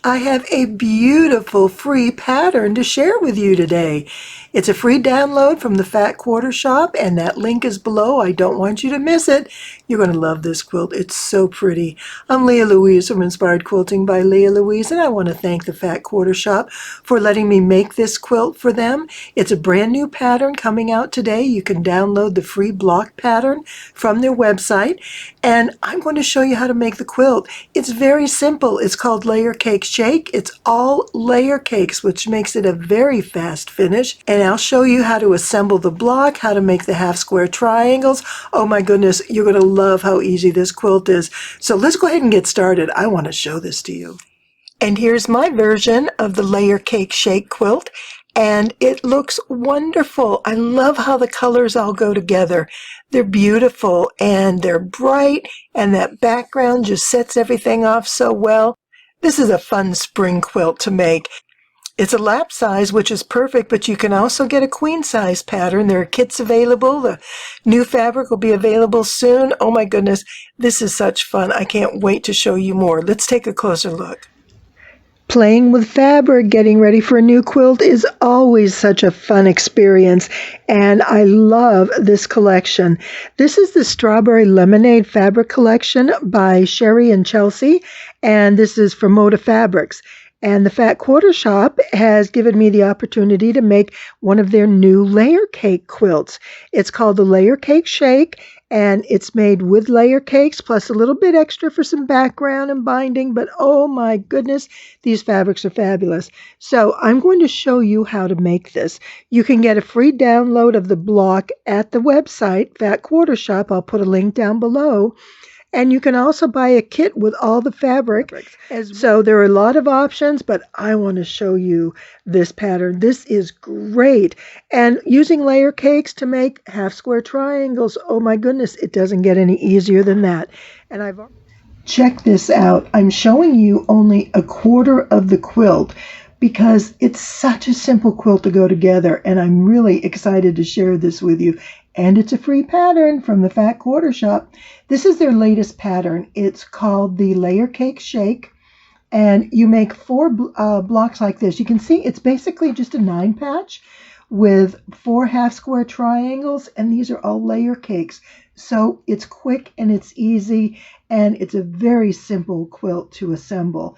I have a beautiful free pattern to share with you today. It's a free download from the Fat Quarter Shop, and that link is below. I don't want you to miss it. You're going to love this quilt. It's so pretty. I'm Lea Louise from Inspired Quilting by Lea Louise, and I want to thank the Fat Quarter Shop for letting me make this quilt for them. It's a brand new pattern coming out today. You can download the free block pattern from their website, and I'm going to show you how to make the quilt. It's very simple. It's called Layer Cake Shake. It's all layer cakes, which makes it a very fast finish. And I'll show you how to assemble the block, how to make the half square triangles. Oh my goodness, you're going to love how easy this quilt is. So let's go ahead and get started. I want to show this to you. And here's my version of the Layer Cake Shake quilt. And it looks wonderful. I love how the colors all go together. They're beautiful and they're bright, and that background just sets everything off so well. This is a fun spring quilt to make. It's a lap size, which is perfect, but you can also get a queen size pattern. There are kits available. The new fabric will be available soon. Oh my goodness, this is such fun. I can't wait to show you more. Let's take a closer look. Playing with fabric, getting ready for a new quilt is always such a fun experience, and I love this collection. This is the Strawberry Lemonade Fabric Collection by Sherry and Chelsea, and this is from Moda Fabrics. And the Fat Quarter Shop has given me the opportunity to make one of their new layer cake quilts. It's called the Layer Cake Shake, and it's made with layer cakes plus a little bit extra for some background and binding. But oh my goodness, these fabrics are fabulous. So I'm going to show you how to make this. You can get a free download of the block at the website, Fat Quarter Shop. I'll put a link down below. And you can also buy a kit with all the fabric. So there are a lot of options, but I want to show you this pattern. This is great. And using layer cakes to make half square triangles, oh my goodness, it doesn't get any easier than that. And check this out. I'm showing you only a quarter of the quilt because it's such a simple quilt to go together, and I'm really excited to share this with you. And it's a free pattern from the Fat Quarter Shop. This is their latest pattern. It's called the Layer Cake Shake, and you make 4 blocks like this. You can see it's basically just a 9 patch with 4 half square triangles, and these are all layer cakes. So it's quick and it's easy, and it's a very simple quilt to assemble.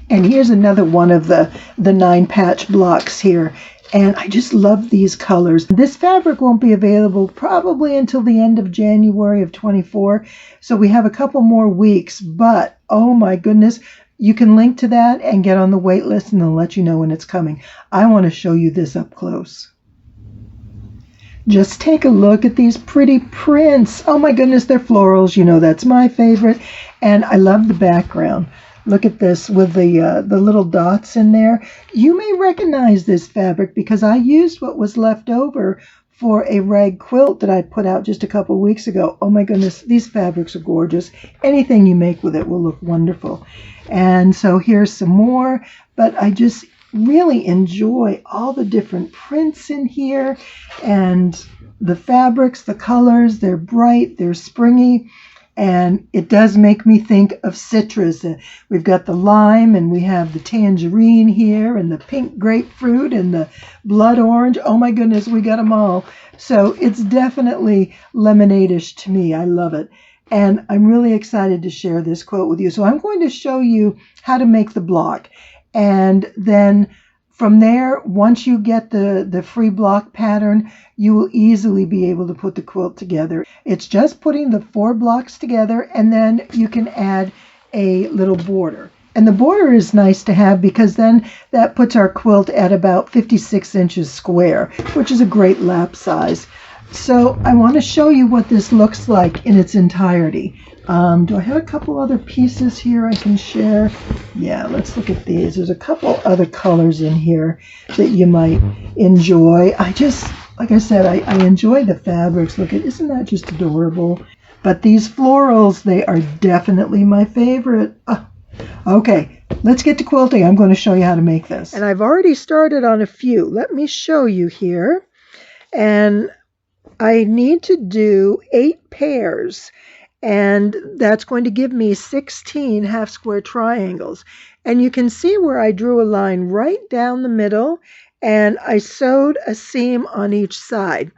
And here's another one of the 9 patch blocks here. And I just love these colors. This fabric won't be available probably until the end of January of 24. So we have a couple more weeks, but oh my goodness, you can link to that and get on the wait list, and they'll let you know when it's coming. I want to show you this up close. Just take a look at these pretty prints. Oh my goodness, they're florals. You know, that's my favorite. And I love the background. Look at this with the little dots in there. You may recognize this fabric because I used what was left over for a rag quilt that I put out just a couple weeks ago. Oh my goodness, these fabrics are gorgeous. Anything you make with it will look wonderful. And so here's some more, but I just really enjoy all the different prints in here, and the fabrics, the colors, they're bright, they're springy. And it does make me think of citrus. We've got the lime, and we have the tangerine here, and the pink grapefruit, and the blood orange. Oh my goodness, we got them all. So it's definitely lemonade-ish to me. I love it. And I'm really excited to share this quilt with you. So I'm going to show you how to make the block. And then from there, once you get the free block pattern, you will easily be able to put the quilt together. It's just putting the 4 blocks together, and then you can add a little border. And the border is nice to have because then that puts our quilt at about 56 inches square, which is a great lap size. So I want to show you what this looks like in its entirety. Do I have a couple other pieces here I can share? Yeah, let's look at these. There's a couple other colors in here that you might enjoy. Like I said, I enjoy the fabrics. Look at, isn't that just adorable? But these florals, they are definitely my favorite. Okay, let's get to quilting. I'm going to show you how to make this. And I've already started on a few. Let me show you here. And I need to do 8 pairs. and that's going to give me 16 half square triangles. And you can see where I drew a line right down the middle, and I sewed a seam on each side.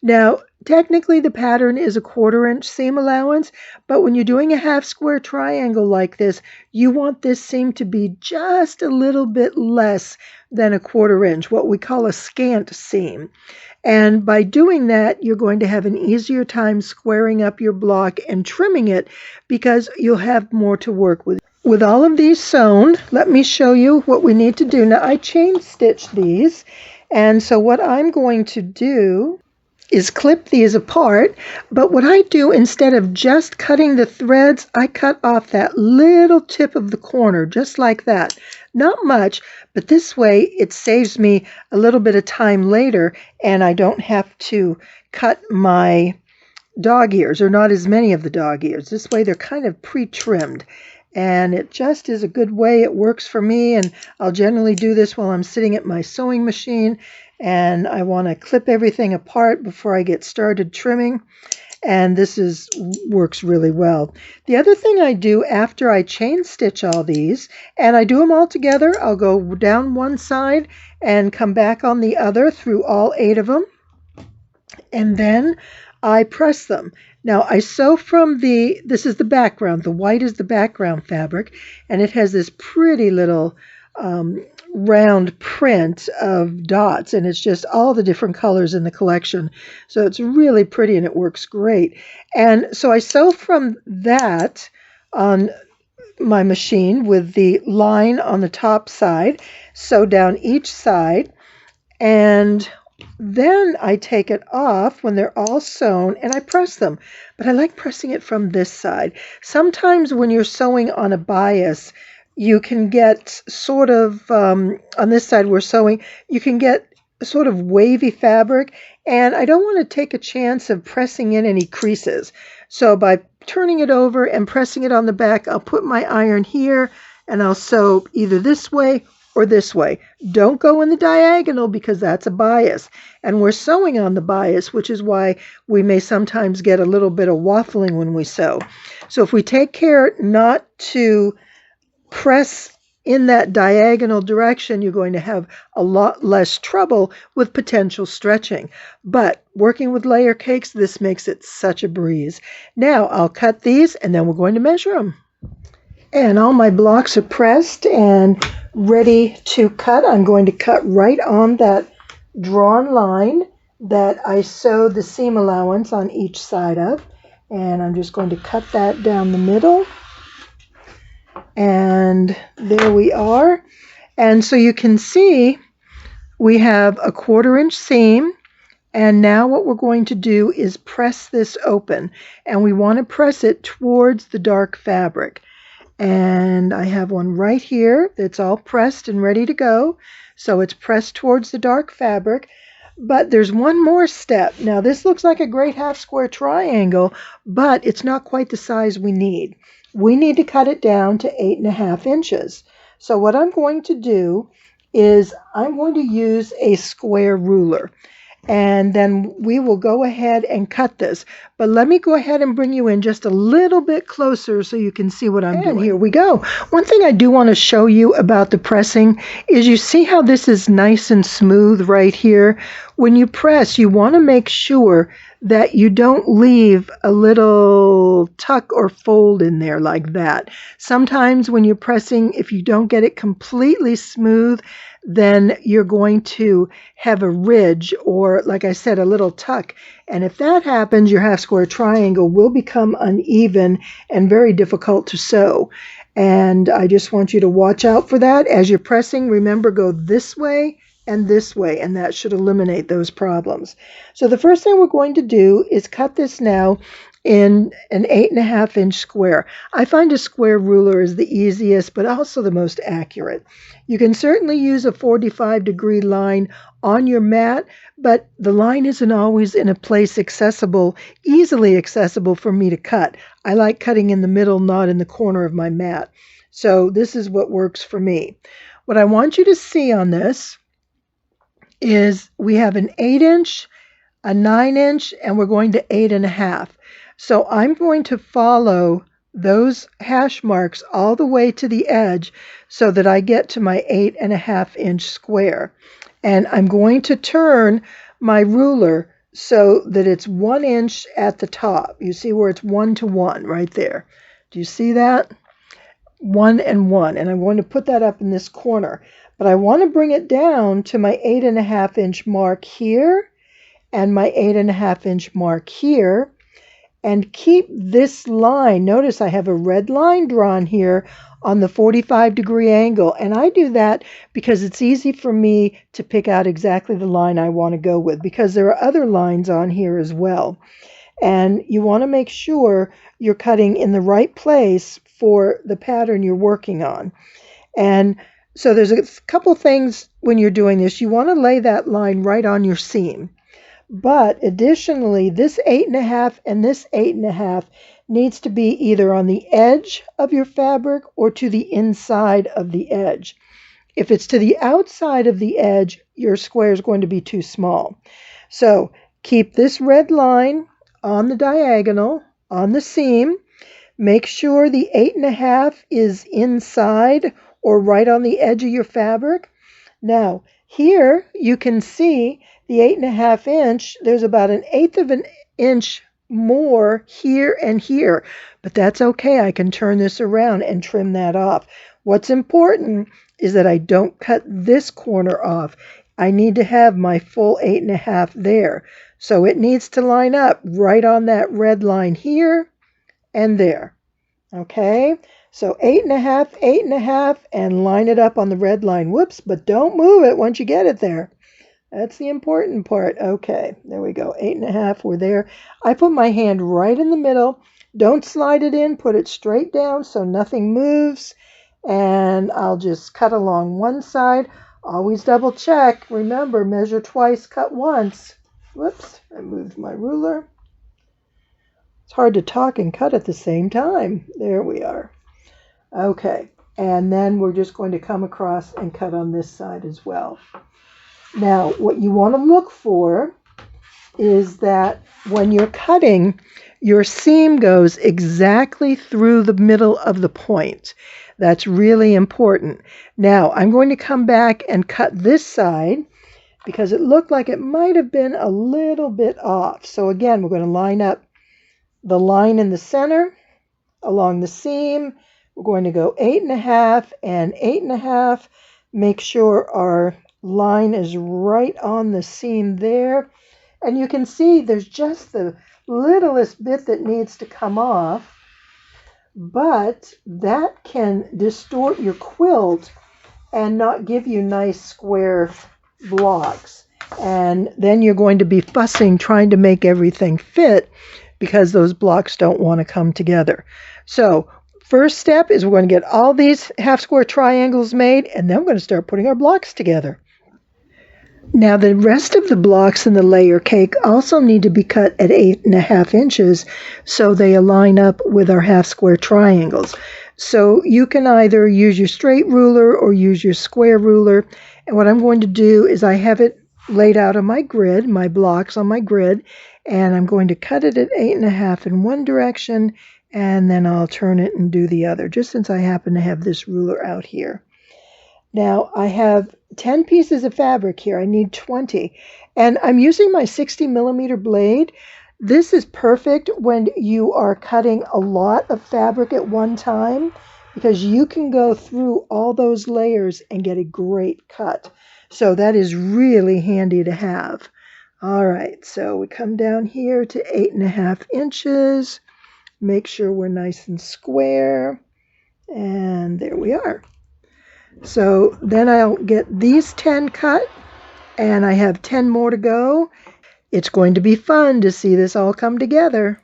Now, technically the pattern is a 1/4 inch seam allowance, but when you're doing a half square triangle like this, you want this seam to be just a little bit less than a 1/4 inch, what we call a scant seam. And by doing that, you're going to have an easier time squaring up your block and trimming it because you'll have more to work with. With all of these sewn, let me show you what we need to do. Now, I chain stitched these, and so what I'm going to do is clip these apart, but what I do, instead of just cutting the threads, I cut off that little tip of the corner, just like that. Not much, but this way it saves me a little bit of time later, and I don't have to cut my dog ears, or not as many of the dog ears. This way they're kind of pre-trimmed, and it just is a good way. It works for me, and I'll generally do this while I'm sitting at my sewing machine, and I want to clip everything apart before I get started trimming, and this works really well. The other thing I do after I chain stitch all these, and I do them all together, I'll go down one side and come back on the other through all 8 of them, and then I press them. Now I sew from this is the background, the white is the background fabric, and it has this pretty little round print of dots, and it's just all the different colors in the collection. So it's really pretty and it works great. And so I sew from that on my machine with the line on the top side, sew down each side, and then I take it off when they're all sewn and I press them. But I like pressing it from this side. Sometimes when you're sewing on a bias, you can get sort of, on this side we're sewing, you can get sort of wavy fabric, and I don't want to take a chance of pressing in any creases. So by turning it over and pressing it on the back, I'll put my iron here and I'll sew either this way or this way. Don't go in the diagonal because that's a bias, and we're sewing on the bias, which is why we may sometimes get a little bit of waffling when we sew. So if we take care not to press in that diagonal direction, you're going to have a lot less trouble with potential stretching. But working with layer cakes, this makes it such a breeze. Now I'll cut these and then we're going to measure them. And all my blocks are pressed and ready to cut. I'm going to cut right on that drawn line that I sewed the seam allowance on each side of. And I'm just going to cut that down the middle. And there we are. And so you can see we have a 1/4 inch seam. And now what we're going to do is press this open. And we want to press it towards the dark fabric. And I have one right here that's all pressed and ready to go. So it's pressed towards the dark fabric. But there's one more step. Now this looks like a great half square triangle, but it's not quite the size we need. We need to cut it down to 8.5 inches. So what I'm going to do is I'm going to use a square ruler. And then we will go ahead and cut this. But let me go ahead and bring you in just a little bit closer so you can see what I'm doing. Here we go. One thing I do want to show you about the pressing is you see how this is nice and smooth right here? When you press, you want to make sure that you don't leave a little tuck or fold in there like that. Sometimes when you're pressing, if you don't get it completely smooth, then you're going to have a ridge or, like I said, a little tuck. And if that happens, your half square triangle will become uneven and very difficult to sew. And I just want you to watch out for that. As you're pressing, remember, go this way, and that should eliminate those problems. So the first thing we're going to do is cut this now in an 8.5 inch square. I find a square ruler is the easiest, but also the most accurate. You can certainly use a 45-degree line on your mat, but the line isn't always in a place easily accessible for me to cut. I like cutting in the middle, not in the corner of my mat. So this is what works for me. What I want you to see on this is we have an 8 inch, a 9 inch, and we're going to 8.5. So I'm going to follow those hash marks all the way to the edge so that I get to my 8.5-inch square. And I'm going to turn my ruler so that it's 1 inch at the top. You see where it's 1 to 1 right there. Do you see that? 1 and 1. And I'm going to put that up in this corner. But I want to bring it down to my 8.5-inch mark here and my 8.5-inch mark here. And keep this line. Notice I have a red line drawn here on the 45-degree angle. And I do that because it's easy for me to pick out exactly the line I want to go with, because there are other lines on here as well. And you want to make sure you're cutting in the right place for the pattern you're working on. And so there's a couple things when you're doing this. You want to lay that line right on your seam. But additionally, this 8.5 and this 8.5 needs to be either on the edge of your fabric or to the inside of the edge. If it's to the outside of the edge, your square is going to be too small. So keep this red line on the diagonal, on the seam. Make sure the 8.5 is inside or right on the edge of your fabric. Now, here you can see the 8.5-inch, there's about 1/8 of an inch more here and here, but that's okay. I can turn this around and trim that off. What's important is that I don't cut this corner off. I need to have my full 8.5 there. So it needs to line up right on that red line here and there. Okay, so 8.5, 8.5, and line it up on the red line. Whoops, but don't move it once you get it there. That's the important part. Okay, there we go. 8.5, we're there. I put my hand right in the middle. Don't slide it in. Put it straight down so nothing moves. And I'll just cut along one side. Always double check. Remember, measure twice, cut once. Whoops, I moved my ruler. It's hard to talk and cut at the same time. There we are. Okay, and then we're just going to come across and cut on this side as well. Now, what you want to look for is that when you're cutting, your seam goes exactly through the middle of the point. That's really important. Now, I'm going to come back and cut this side because it looked like it might have been a little bit off. So again, we're going to line up the line in the center along the seam. We're going to go 8.5 and 8.5. Make sure our line is right on the seam there. And you can see there's just the littlest bit that needs to come off, but that can distort your quilt and not give you nice square blocks. And then you're going to be fussing trying to make everything fit because those blocks don't want to come together. So first step is we're going to get all these half square triangles made, and then we're going to start putting our blocks together. Now the rest of the blocks in the layer cake also need to be cut at 8.5 inches so they align up with our half square triangles. So you can either use your straight ruler or use your square ruler. And what I'm going to do is I have it laid out on my grid, my blocks on my grid, and I'm going to cut it at 8.5 in one direction, and then I'll turn it and do the other, just since I happen to have this ruler out here. Now I have 10 pieces of fabric here. I need 20. And I'm using my 60mm blade. This is perfect when you are cutting a lot of fabric at one time because you can go through all those layers and get a great cut. So that is really handy to have. All right, so we come down here to 8.5 inches. Make sure we're nice and square. And there we are. So then I'll get these 10 cut, and I have 10 more to go. It's going to be fun to see this all come together.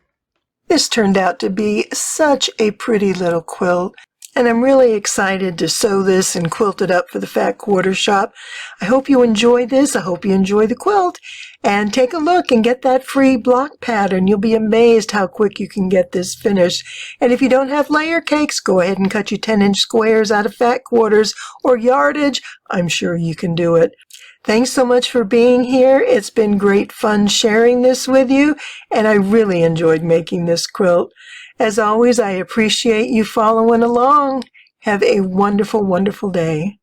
This turned out to be such a pretty little quilt. And I'm really excited to sew this and quilt it up for the Fat Quarter Shop. I hope you enjoy this. I hope you enjoy the quilt. And take a look and get that free block pattern. You'll be amazed how quick you can get this finished. And if you don't have layer cakes, go ahead and cut your 10-inch squares out of fat quarters or yardage. I'm sure you can do it. Thanks so much for being here. It's been great fun sharing this with you, and I really enjoyed making this quilt. As always, I appreciate you following along. Have a wonderful, wonderful day.